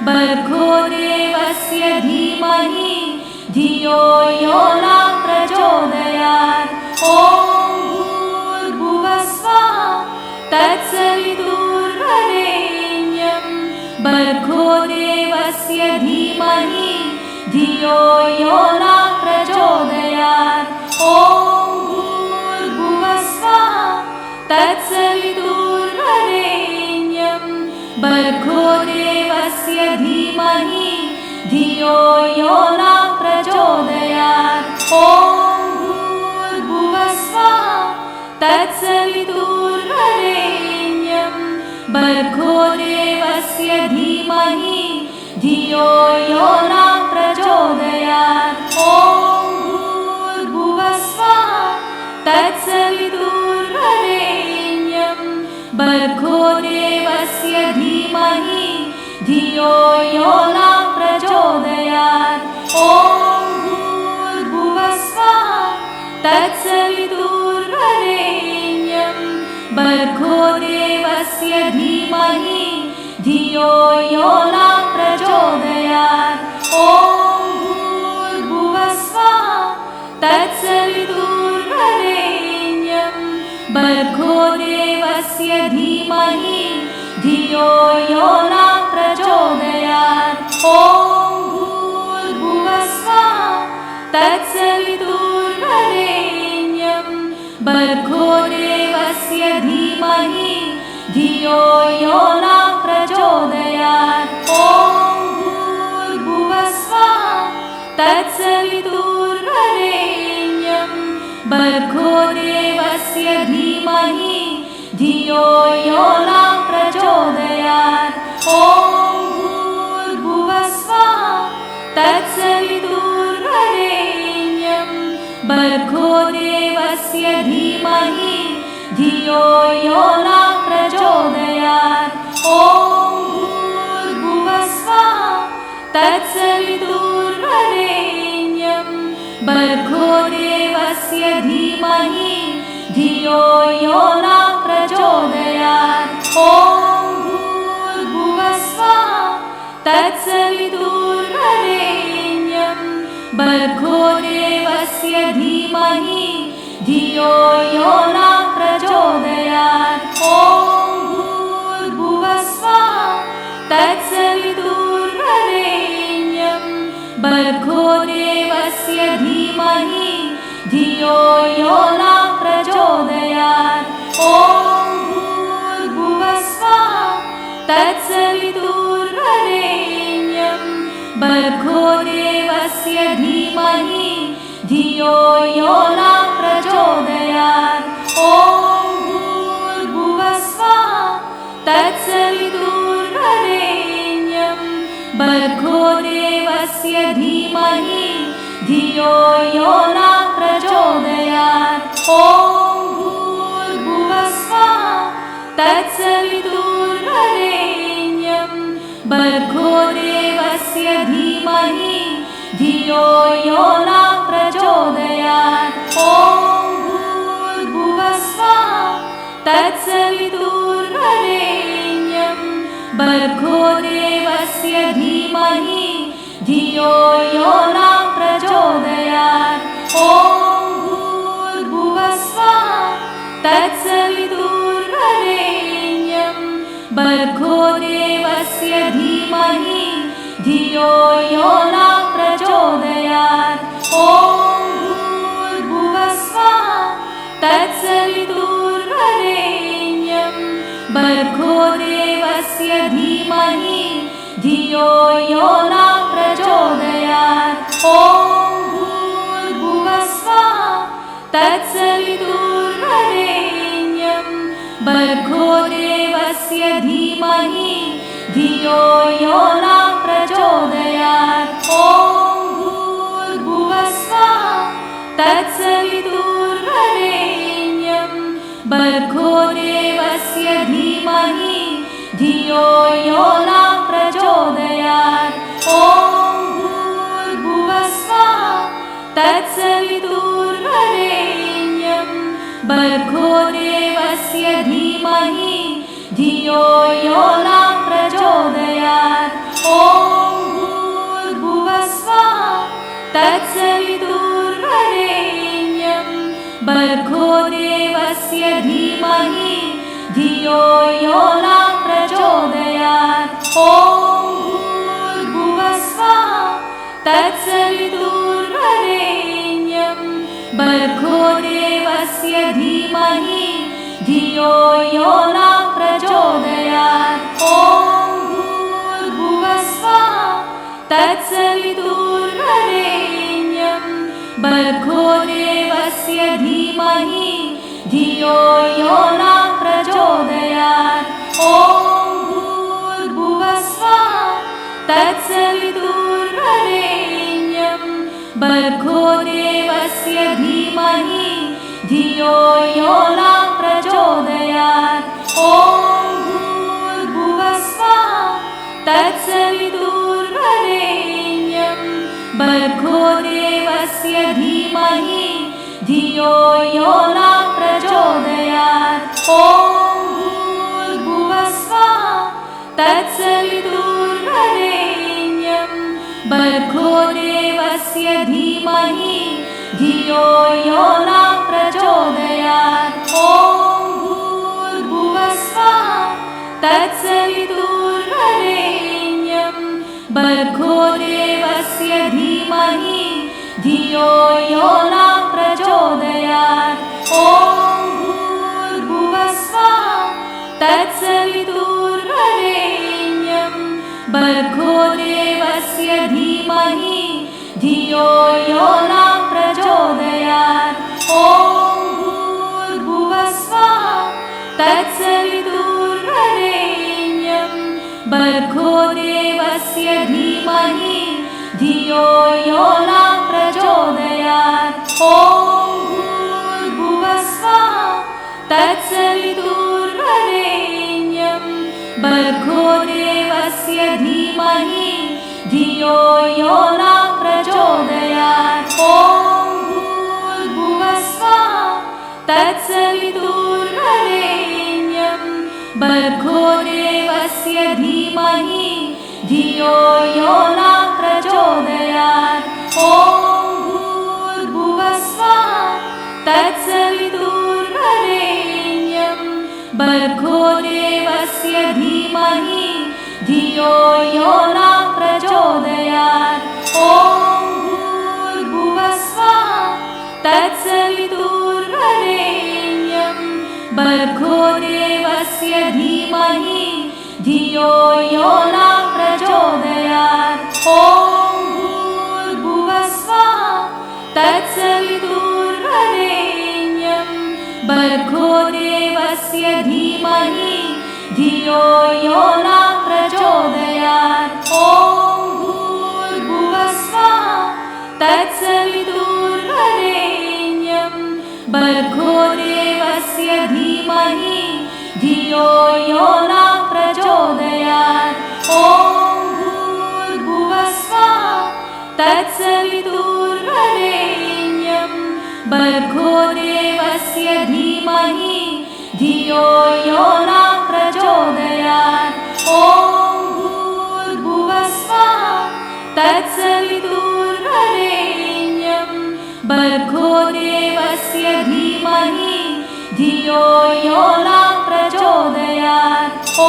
भर्गो देवस्य धीमहि धियो यो नः प्रचोदयात्। ॐ भूर्भुवस्वः तत्सवितुर्वरेण्यं भर्गो देवस्य धीमहि धियो यो नः प्रचोदयात्। ॐ भूर्भुवस्वः तत्सवितुर्वरेण्यं भर्गो देवस्य धीमहि धियो यो नः प्रचोदयात्। ॐ भूर्भुवस्वः तत्सवितुर्वरेण्यं भर्गो देवस्य धीमहि धियो यो नः प्रचोदयात्। ॐ भूर्भुवस्वः तत्सवितुर्वरेण्यं भर्गो देवस्य धीमहि धियो यो नः प्रचोदयात्। ॐ भूर्भुवस्वः तत्सवितुर्वरेण्यं भर्गो देवस्य धीमहि धियो यो नः प्रचोदयात्। ॐ भूर्भुवस्वः तत्सवितुर्वरेण्यं भर्गो देवस्य धीमहि धियो यो नः प्रचोदयात्। ॐ भूर्भुवस्वः तत्सवितुर्वरेण्यं भर्गो देवस्य धीमहि धियो यो नः प्रचोदयात्। ॐ भूर्भुवस्वः तत्सवितुर्वरेण्यं भर्गो देवस्य धीमहि धियो यो नः प्रचोदयात्। ॐ भूर्भुवस्वः तत्सवितुर्वरेण्यं भर्गो देवस्य धीमहि धियो यो नः प्रचोदयात्। ॐ भूर्भुवस्वः तत्सवितुर्वरेण्यं भर्गो देवस्य धीमहि धियो यो नः प्रचोदयात्। ॐ भूर्भुवस्वः तत्सवितुर्वरेण्यं भर्गो देवस्य धीमहि धियो यो नः प्रचोदयात्। ॐ भूर्भुवस्वः तत्सवितुर्वरेण्यं भर्गो देवस्य धीमहि धियो यो नः प्रचोदयात्। ॐ भूर्भुवस्वः तत्सवितुर्वरेण्यं भर्गो देवस्य धीमहि धियो यो नः प्रचोदयात्। ॐ भूर्भुवस्वः तत्सवितुर्वरेण्यं भर्गो देवस्य धीमहि धियो यो नः प्रचोदयात्। ॐ भूर्भुवस्वः तत्सवितुर्वरेण्यं भर्गो देवस्य धीमहि धियो यो नः प्रचोदयात्। ॐ भूर्भुवस्वः तत्सवितुर्वरेण्यं भर्गो देवस्य धीमहि धियो यो नः प्रचोदयात्। ॐ भूर्भुवस्वः तत्सवितुर्वरेण्यं भर्गो देवस्य धीमहि धियो यो नः प्रचोदयात्। ॐ भूर्भुवस्वः तत्सवितुर्वरेण्यं भर्गो देवस्य धीमहि धियो यो नः प्रचोदयात्। ॐ भूर्भुवस्वः तत्सवितुर्वरेण्यं भर्गो देवस्य धीमहि धियो यो नः प्रचोदयात्। ॐ भूर्भुवस्वः तत्सवितुर्वरेण्यं भर्गो देवस्य धीमहि धियो यो नः प्रचोदयात्। ॐ भूर्भुवस्वः तत्सवितुर्वरेण्यं भर्गो देवस्य धीमहि धियो यो नः प्रचोदयात्। ॐ धियो यो न प्रचोदयात्। ॐ भूर्भुवस्वः तत्सवितुर्वरेण्यं भर्गो देवस्य धीमहि धियो यो न प्रचोदयात्। ॐ भूर्भुवस्वः तत्सवितुर्वरेण्यं भर्गो देवस्य धीमहि धियो यो न प्रचोदयात्। ॐ भूर्भुवस्वः तत्सवितुर्वरेण्यं भर्गो देवस्य धीमहि धियो यो न प्रचोदयात्। ॐ भूर्भुवस्वः तत्सवितुर्वरेण्यं भर्गो देवस्य धीमहि धियो यो न प्रचोदयात्। ॐ भूर्भुवस्वः तत्सवितुर्वरेण्यं भर्गो देवस्य धीमहि धियो यो न प्रचोदयात्। ॐ भूर्भुवस्वः तत्सवितुर्वरेण्यं भर्गो देवस्य धीमहि धियो यो न प्रचोदयात्। ॐ भूर्भुवस्वः तत्सवितुर्वरेण्यं भर्गो देवस्य धीमहि धियो यो न प्रचोदयात्। ॐ भूर्भुवस्वः तत्सवितुर्वरेण्यं भर्गो देवस्य धीमहि धियो यो न प्रचोदयात्। ॐ भूर्भुवस्वः तत्सवितुर्वरेण्यं भर्गो देवस्य धीमहि धियो यो न प्रचोदयात्। ॐ भूर्भुवस्वः तत्सवितुर्वरेण्यं भर्गो देवस्य धीमहि धियो यो न प्रचोदयात्। ॐ भूर्भुवस्वः तत्सवितुर्वरेण्यं भर्गो देवस्य धीमहि धियो यो न प्रचोदयात्। ॐ भूर्भुवस्वः तत्सवितुर्वरेण्यं भर्गो देवस्य धीमहि धियो यो न प्रचोदयात्। ॐ भूर्भुवस्वः तत्सवितुर्वरेण्यं भर्गो देवस्य धीमहि धियो यो न प्रचोदयात्। ॐ भूर्भुवस्वः तत्सवितुर्वरेण्यं भर्गो देवस्य धीमहि धियो यो न प्रचोदयात्। ॐ भूर्भुवस्वः तत्सवितुर्वरेण्यं भर्गो देवस्य धीमहि धियो यो न प्रचोदयात्। ॐ भूर्भुवस्वः तत्सवितुर्वरेण्यं भर्गो देवस्य धीमहि धियो यो न प्रचोदयात्। ॐ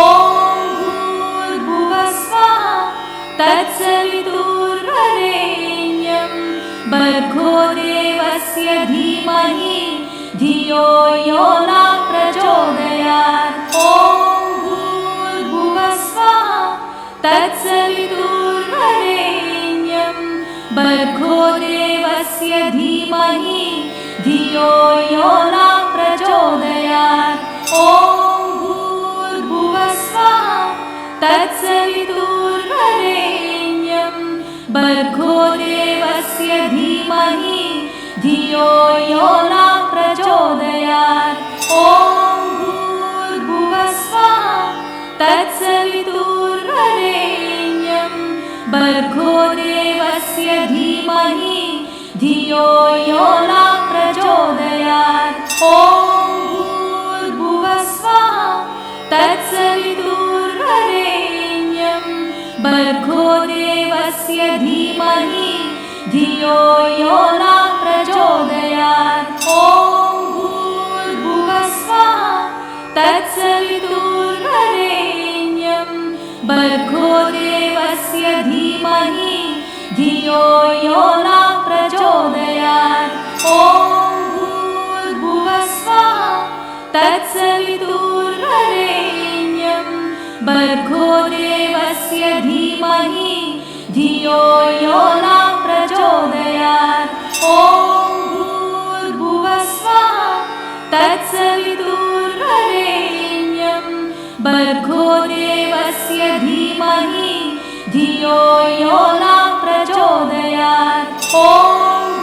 भूर्भुवस्वः तत्सवितुर्वरेण्यं भर्गो देवस्य धीमहि धियो यो न प्रचोदयात्। ॐ भूर्भुवस्वः तत्सवितुर्वरेण्यं भर्गो देवस्य धीमहि धियो यो न प्रचोदयात्। ॐ भूर्भुवस्वः तत्सवितुर्वरेण्यं भर्गो देवस्य धीमहि धियो यो न प्रचोदयात्। ॐ भूर्भुवस्वः तत्सवितुर्वरेण्यं भर्गो देवस्य धीमहि धियो यो न प्रचोदयात्। ॐ भूर्भुवस्वः तत्सवितुर्वरेण्यं भर्गो देवस्य धीमहि धियो यो न प्रचोदयात्। ॐ भूर्भुवस्वः तत्सवितुर्वरेण्यं भर्गो देवस्य धीमहि धियो यो नः प्रचोदयात्। ॐ भूर्भुवः स्वः तत्सवितुर्वरेण्यं भर्गो देवस्य धीमहि धियो यो नः प्रचोदयात्। ॐ भूर्भुवः स्वः तत्सवितुर्वरेण्यं भर्गो देवस्य धीमहि धियो यो नः प्रचोदयात्। ॐ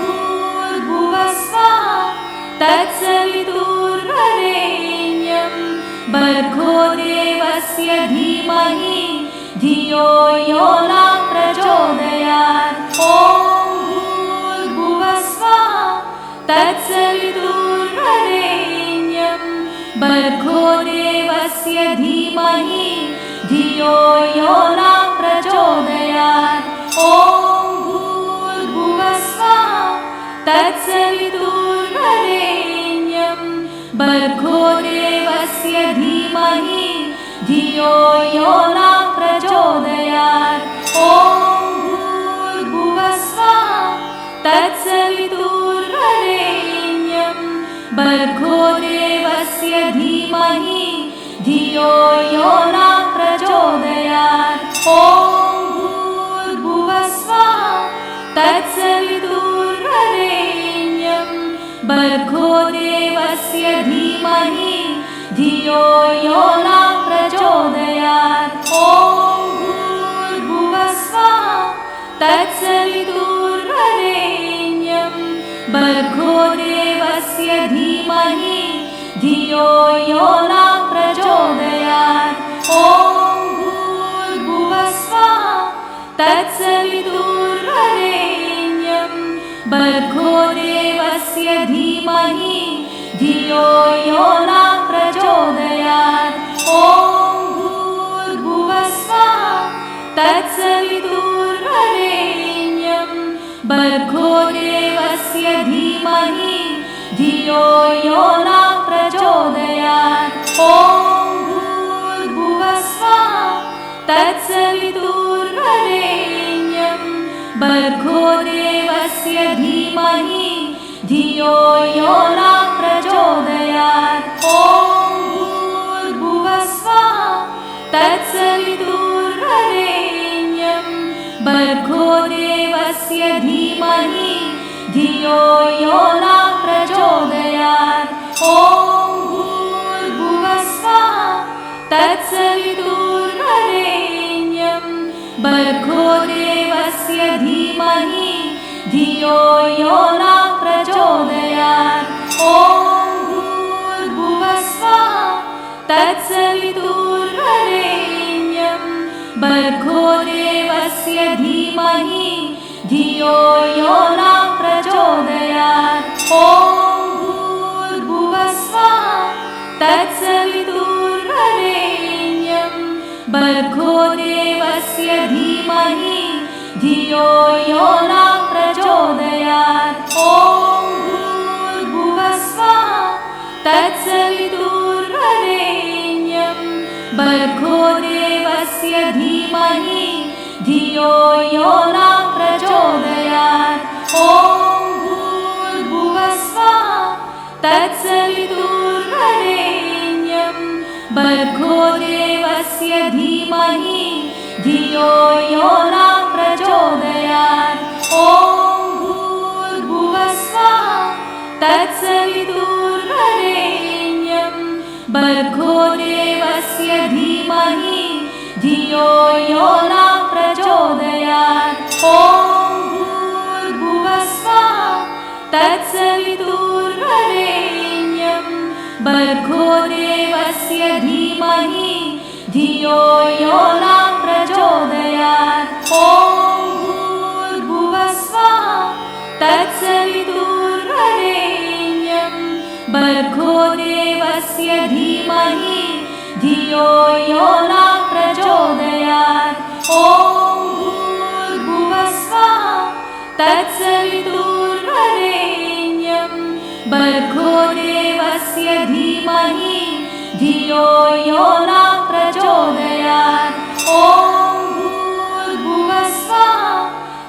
भूर्भुवः स्वः तत्सवितुर्वरेण्यं भर्गो देवस्य धीमहि धियो यो नः प्रचोदयात्। ॐ भूर्भुवः स्वः तत्सवितुर्वरेण्यं भर्गो देवस्य धीमहि धियो यो नः प्रचोदयात्। ॐ भूर्भुवः स्वः तत्सवितुर्वरेण्यं भर्गो देवस्य धीमहि धियो यो नः प्रचोदयात्। ॐ भूर्भुवः स्वः तत्सवितुर्वरेण्यं भर्गो देवस्य धीमहि धियो यो नः प्रचोदयात्। ॐ भूर्भुवः स्वः तत्सवितुर्वरेण्यं भर्गो देवस्य धीमहि धियो यो नः प्रचोदयात्। ॐ भूर्भुवः स्वः तत्सवितुर्वरेण्यं भर्गो देवस्य धीमहि धियो यो नः प्रचोदयात्। ॐ भूर्भुवः स्वः तत्सवितुर्वरेण्यं भर्गो देवस्य धीमहि धियो यो नः प्रचोदयात्। ॐ भूर्भुवः स्वः तत्सवितुर्वरेण्यं भर्गो देवस्य धीमहि धियो यो नः प्रचोदयात्। ॐ भूर्भुवः स्वः तत्सवितुर्वरेण्यं भर्गो देवस्य धीमहि धियो यो नः प्रचोदयात्। ॐ भूर्भुवः स्वः तत्सवितुर्वरेण्यं भर्गो देवस्य धीमहि धियो यो नः प्रचोदयात्। ॐ भूर्भुवः स्वः तत्सवितुर्वरेण्यं भर्गो देवस्य धीमहि धियो यो नः प्रचोदयात्। ॐ भूर्भुवः स्वः तत्सवितुर्वरेण्यं भर्गो देवस्य धीमहि धियो यो नः प्रचोदयात्। ॐ भूर्भुवः स्वः तत्सवितुर्वरेण्यं भर्गो देवस्य धीमहि धियो यो नः प्रचोदयात्। ॐ भूर्भुवः स्वः तत्सवितुर्वरेण्यं भर्गो देवस्य धीमहि धियो यो नः प्रचोदयात्। ॐ भूर्भुवः स्वः तत्सवितुर्वरेण्यं भर्गो देवस्य धीमहि धियो यो नः प्रचोदयात्। ॐ भूर्भुवः स्वः तत्सवितुर्वरेण्यं भर्गो देवस्य धीमहि धियो यो नः प्रचोदयात्। ॐ भूर्भुवः स्वः तत्सवितुर्वरेण्यं भर्गो देवस्य धीमहि धियो यो नः प्रचोदयात्। ॐ भूर्भुवः स्वः तत्सवितुर्वरेण्यं भर्गो देवस्य धीमहि धियो यो नः प्रचोदयात्। ॐ भूर्भुवः स्वः तत्सवितुर्वरेण्यं भर्गो देवस्य धीमहि धियो यो न प्रचोदयात्। ॐ भूर्भुवस्वः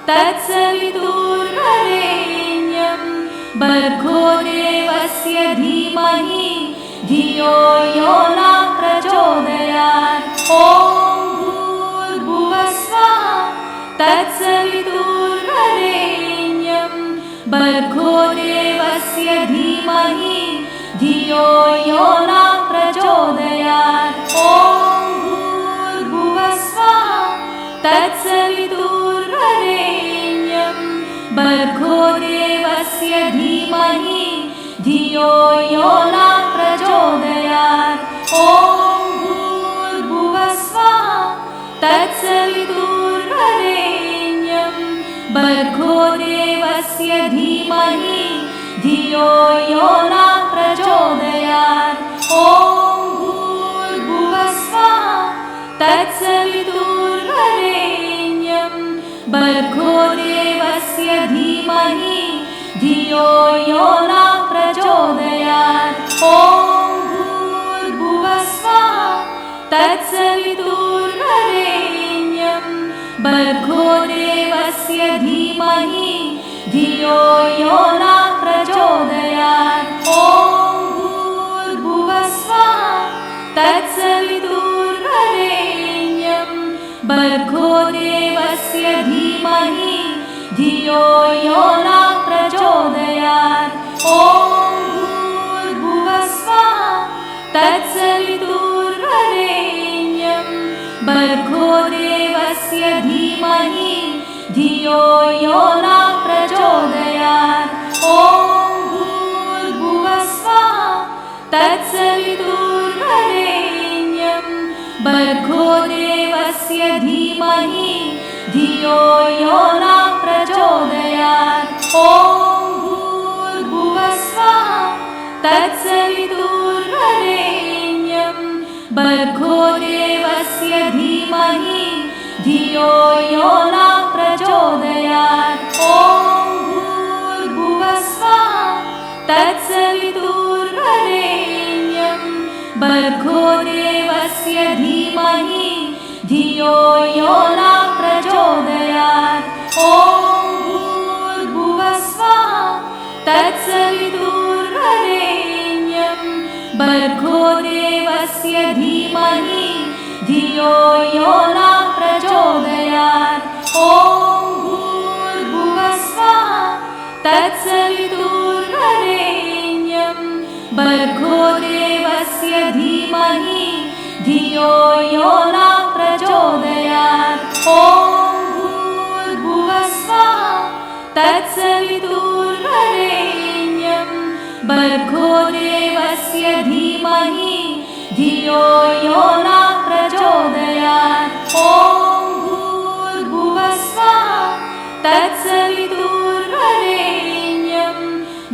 तत्सवितुर्वरेण्यं भर्गो देवस्य धीमहि धियो यो न प्रचोदयात्। ॐ भूर्भुवस्वः तत्सवितुर्वरेण्यं भर्गो देवस्य धीमहि धियो यो न प्रचोदयात्। ॐ भूर्भुवस्वः तत्सवितुर्वरेण्यं भर्गो देवस्य धीमहि धियो यो न प्रचोदयात्। ॐ भूर्भुवस्वः तत्सवितुर्वरेण्यं भर्गो देवस्य धीमहि धियो यो न प्रचोदयात्। ॐ भूर्भुवस्वः तत्सवितुर्वरेण्यं भर्गो देवस्य धीमहि धियो यो न प्रचोदयात्। ॐ भूर्भुवस्वः तत्सवितुर्वरेण्यं भर्गो देवस्य धीमहि धियो यो न प्रचोदयात्। ॐ भूर्भुवस्वः तत्सवितुर्वरेण्यं भर्गो देवस्य धीमहि धियो यो न प्रचोदयात्। ॐ भूर्भुवस्वः तत्सवितुर्वरेण्यं भर्गो देवस्य धीमहि धियो यो न प्रचोदयात्। ॐ भूर्भुवस्वः तत्सवितुर्वरेण्यं भर्गो देवस्य धीमहि धियो यो न प्रचोदयात्। ॐ भूर्भुवस्वः तत्सवितुर्वरेण्यं भर्गो देवस्य धीमहि धियो यो न प्रचोदयात्। ॐ भूर्भुवस्वः तत्सवितुर्वरेण्यं भर्गो देवस्य धीमहि धियो यो न प्रचोदयात्। ॐ भूर्भुवस्वः तत्सवितुर्वरेण्यं भर्गो देवस्य धीमहि धियो यो न प्रचोदयात्। ॐ भूर्भुवस्वः तत्सवितुर्वरेण्यं भर्गो देवस्य धीमहि धियो यो न प्रचोदयात्। ॐ भूर्भुवस्वः तत्सवितुर्वरेण्यं भर्गो देवस्य धीमहि धियो यो न प्रचोदयात्। ॐ भूर्भुवस्वः तत्सवितुर्वरेण्यं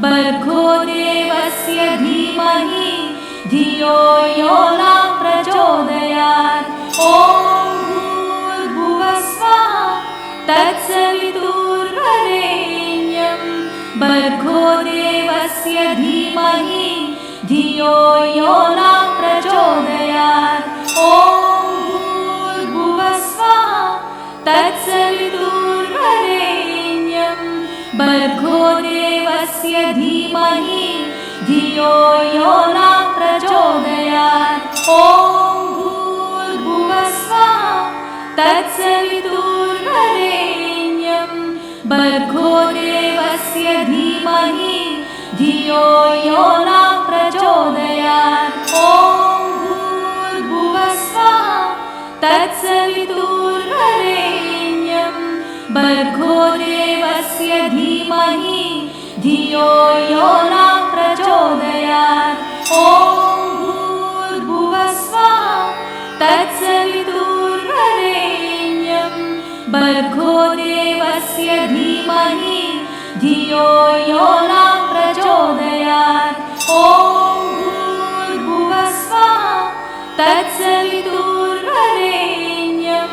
भर्गो देवस्य धीमहि धियो यो न प्रचोदयात्। ॐ भूर्भुवस्वः तत्सवितुर्वरेण्यं भर्गो देवस्य धीमहि धियो यो न प्रचोदयात्। ॐ भूर्भुवस्वः तत्सवितुर्वरेण्यं भर्गो देवस्य धीमहि धियो यो न प्रचोदयात्। ॐ भूर्भुवस्वः तत्सवितुर्वरेण्यं भर्गो देवस्य धीमहि धियो यो न प्रचोदयात्। ॐ भूर्भुवस्वः तत्सवितुर्वरेण्यं भर्गो देवस्य धीमहि धियो यो न प्रचोदयात्। ॐ भूर्भुवस्वः तत्सवितुर्वरेण्यं भर्गो देवस्य धीमहि धियो यो न प्रचोदयात्। ॐ भूर्भुवस्वः तत्सवितुर्वरेण्यं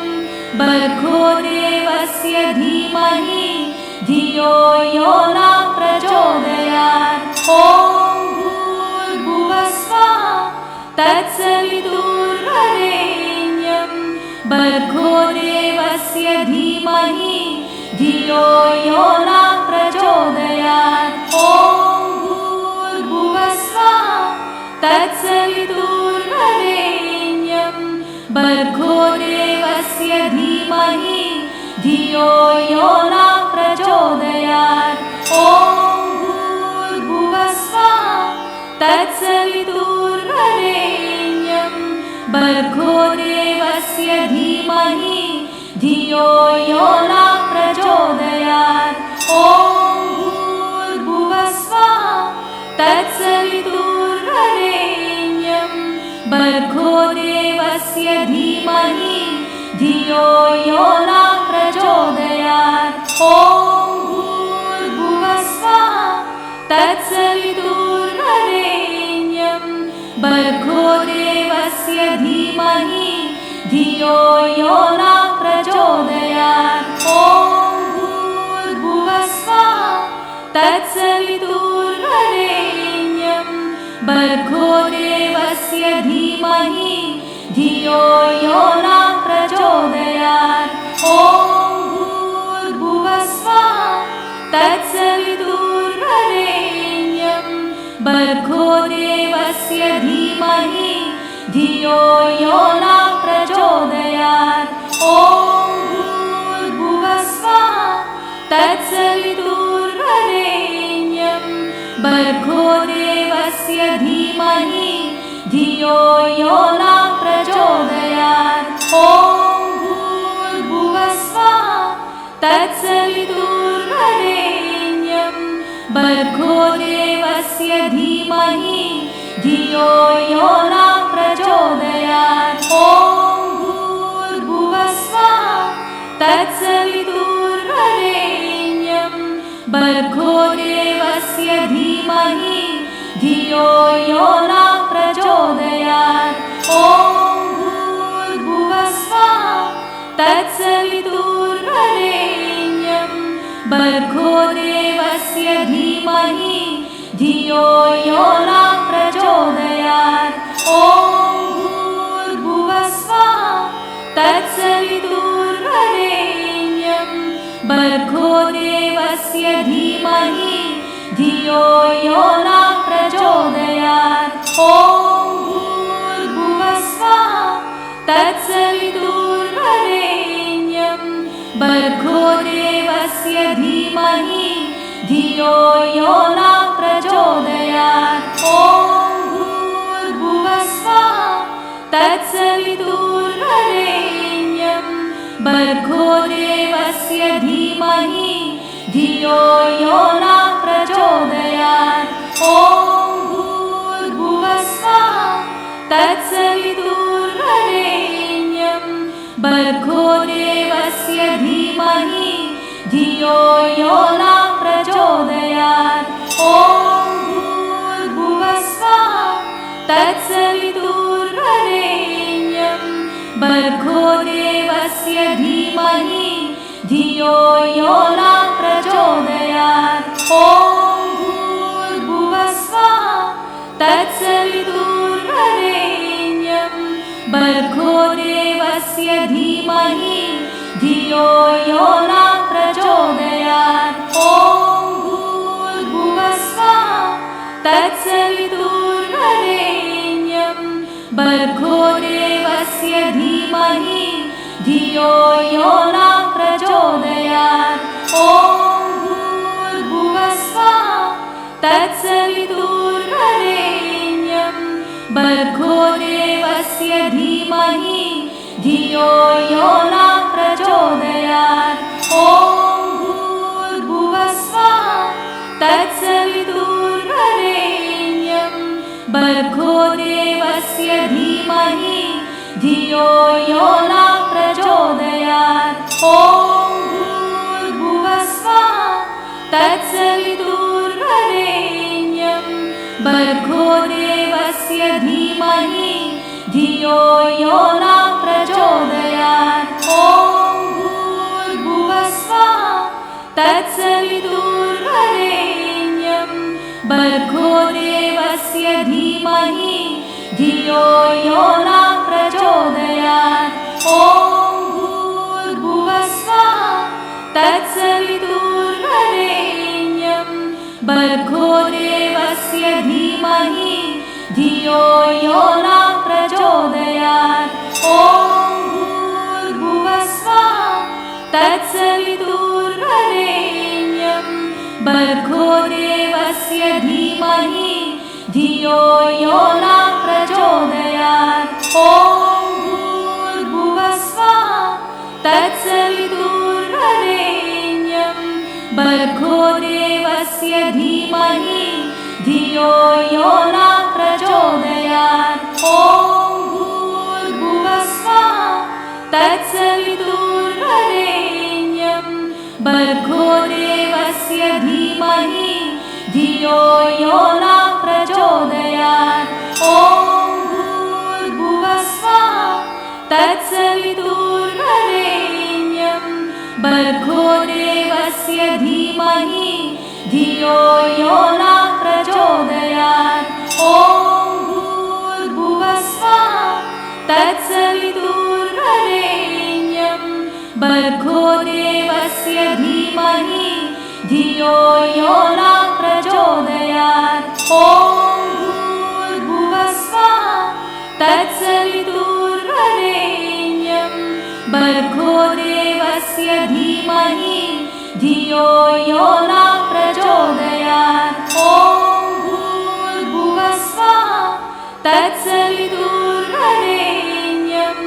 भर्गो देवस्य धीमहि धियो यो न प्रचोदयात्। ॐ भूर्भुवस्वः तत्सवितुर्वरेण्यं भर्गो देवस्य धीमहि धियो यो नः प्रचोदयात्। ॐ भूर्भुवः स्वः तत्सवितुर्वरेण्यं भर्गो देवस्य धीमहि धियो यो नः प्रचोदयात्। ॐ भूर्भुवः स्वः तत्सवितुर्वरेण्यं भर्गो देवस्य धीमहि धियो यो नः प्रचोदयात्। ॐ भूर्भुवः स्वः तत्सवितुर्वरेण्यं भर्गो देवस्य धीमहि धियो यो नः प्रचोदयात्। ॐ भूर्भुवः स्वः तत्सवितुर्वरेण्यं भर्गो देवस्य धीमहि धियो यो नः प्रचोदयात्। ॐ भूर्भुवः स्वः तत्सवितुर्वरेण्यं भर्गो देवस्य धीमहि धियो यो नः प्रचोदयात्। ॐ भूर्भुवः स्वः तत्सवितुर्वरेण्यं भर्गो देवस्य धीमहि धियो यो नः प्रचोदयात्। ॐ भूर्भुवः स्वः तत्सवितुर्वरेण्यं भर्गो देवस्य धीमहि धियो यो नः प्रचोदयात्। ॐ भूर्भुवः स्वः तत्सवितुर्वरेण्यं भर्गो देवस्य धीमहि धियो यो नः प्रचोदयात्। ॐ भूर्भुवः स्वः तत्सवितुर्वरेण्यं भर्गो देवस्य धीमहि धियो यो नः प्रचोदयात्। ॐ भूर्भुवः स्वः तत्सवितुर्वरेण्यं भर्गो देवस्य धीमहि धियो यो नः प्रचोदयात्। ॐ भूर्भुवः स्वः तत्सवितुर्वरेण्यं भर्गो देवस्य धीमहि धियो यो नः प्रचोदयात्। ॐ भूर्भुवः स्वः तत्सवितुर्वरेण्यं भर्गो देवस्य धीमहि धियो यो नः प्रचोदयात्। ॐ भूर्भुवः स्वः तत्सवितुर्वरेण्यं भर्गो देवस्य धीमहि धियो यो नः प्रचोदयात्। ॐ भूर्भुवः स्वः तत्सवितुर्वरेण्यं भर्गो देवस्य धीमहि धियो यो नः प्रचोदयात्। ॐ भूर्भुवः स्वः तत्सवितुर्वरेण्यं भर्गो देवस्य धीमहि धियो यो नः प्रचोदयात्। ॐ भूर्भुवः स्वः तत्सवितुर्वरेण्यं भर्गो देवस्य धीमहि धियो यो नः प्रचोदयात्। ॐ भूर्भुवः स्वः तत्सवितुर्वरेण्यं भर्गो देवस्य धीमहि धियो यो नः प्रचोदयात्। ॐ भूर्भुवः स्वः तत्सवितुर्वरेण्यं भर्गो देवस्य धीमहि धियो यो नः प्रचोदयात्। ॐ भूर्भुवः स्वः तत्सवितुर्वरेण्यं भर्गो देवस्य धीमहि धियो यो नः प्रचोदयात्। ॐ भूर्भुवः स्वः तत्सवितुर्वरेण्यं भर्गो देवस्य धीमहि धियो यो नः प्रचोदयात्। ॐ भूर्भुवः स्वः तत्सवितुर्वरेण्यं भर्गो देवस्य धीमहि धियो यो न प्रचोदयात्। ॐ भूर्भुवस्वः तत्सवितुर्वरेण्यं भर्गो देवस्य धीमहि धियो यो न प्रचोदयात्। ॐ भूर्भुवस्वः तत्सवितुर्वरेण्यं भर्गो देवस्य धीमहि धियो यो न प्रचोदयात्। ॐ भूर्भुवस्वः तत्सवितुर्वरेण्यं भर्गो देवस्य धीमहि धियो यो न प्रचोदयात्। ॐ भूर्भुवस्वः तत्सवितुर्वरेण्यं भर्गो देवस्य धीमहि धियो यो न प्रचोदयात्। ॐ भूर्भुवस्वः तत्सवितुर्वरेण्यं भर्गो देवस्य धीमहि धियो यो न प्रचोदयात्। ॐ भूर्भुवस्वः तत्सवितुर्वरेण्यं भर्गो देवस्य धीमहि धियो यो न प्रचोदयात्। ॐ भूर्भुवस्वः तत्सवितुर्वरेण्यं भर्गो देवस्य धीमहि धियो यो न प्रचोदयात्। ॐ भूर्भुवस्वः तत्सवितुर्वरेण्यं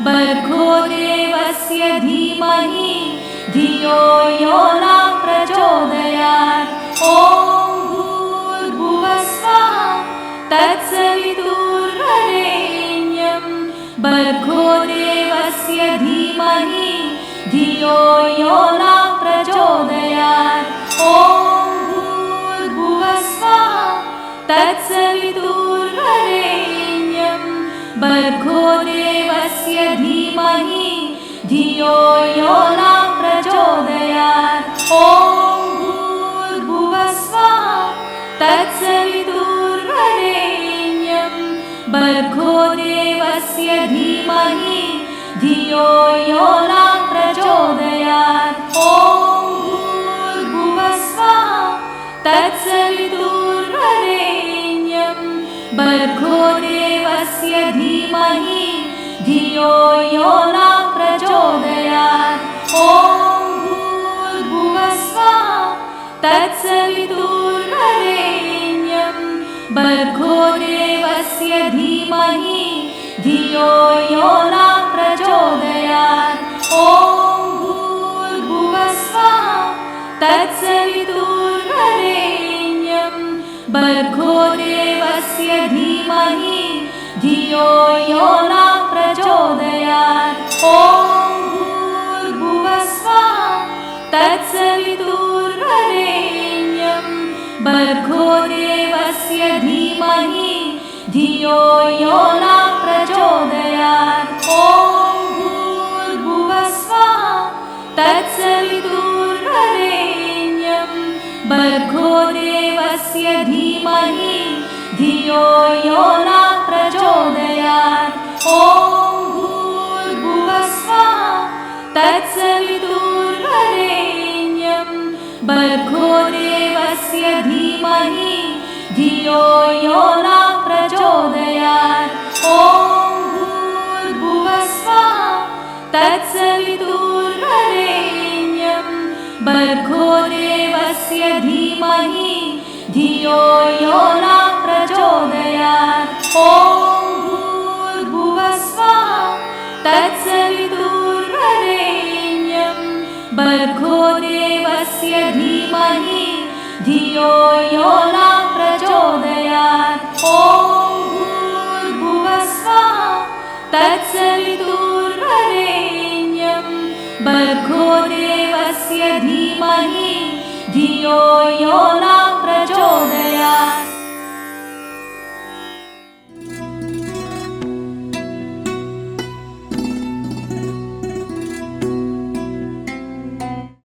भर्गो देवस्य धीमहि धियो यो न प्रचोदयात्। ॐ भूर्भुवस्वः तत्सवितुर्वरेण्यं भर्गो देवस्य धीमहि धियो यो न प्रचोदयात्। ॐ भूर्भुवस्वः तत्सवितुर्वरेण्यं भर्गो देवस्य धीमहि धियो यो न प्रचोदयात्। ॐ भूर्भुवस्वः तत्सवितुर्वरेण्यं भर्गो देवस्य धीमहि धियो यो न प्रचोदयात्। ॐ भूर्भुवस्वः तत्सवितुर्वरेण्यं भर्गो देवस्य धीमहि धियो यो न प्रचोदयात्। ॐ भूर्भुवस्वः तत्सवितुर्वरेण्यं भर्गो देवस्य धीमहि धियो यो न प्रचोदयात्। ॐ भूर्भुवस्वः तत्सवितुर्वरेण्यं भर्गो देवस्य धीमहि धियो यो न प्रचोदयात्। ॐ भूर्भुवस्वः तत्सवितुर्वरेण्यं भर्गो देवस्य धीमहि धियो यो न प्रचोदयात्। ॐ भूर्भुवस्वः तत्सवितुर्वरेण्यं भर्गो देवस्य धीमहि धियो यो न प्रचोदयात्। ॐ भूर्भुवस्वः तत्सवितुर्वरेण्यं भर्गो देवस्य धीमहि धियो यो न प्रचोदयात्। ॐ भूर्भुवस्वः तत्सवितुर्वरेण्यं भर्गो देवस्य धीमहि धियो यो न प्रचोदयात्। ॐ भूर्भुवस्वः तत्सवितुर्वरेण्यं भर्गो देवस्य धीमहि धियो यो न प्रचोदयात्। ॐ भूर्भुवस्वः तत्सवितुर्वरेण्यं भर्गो देवस्य धीमहि धियो यो न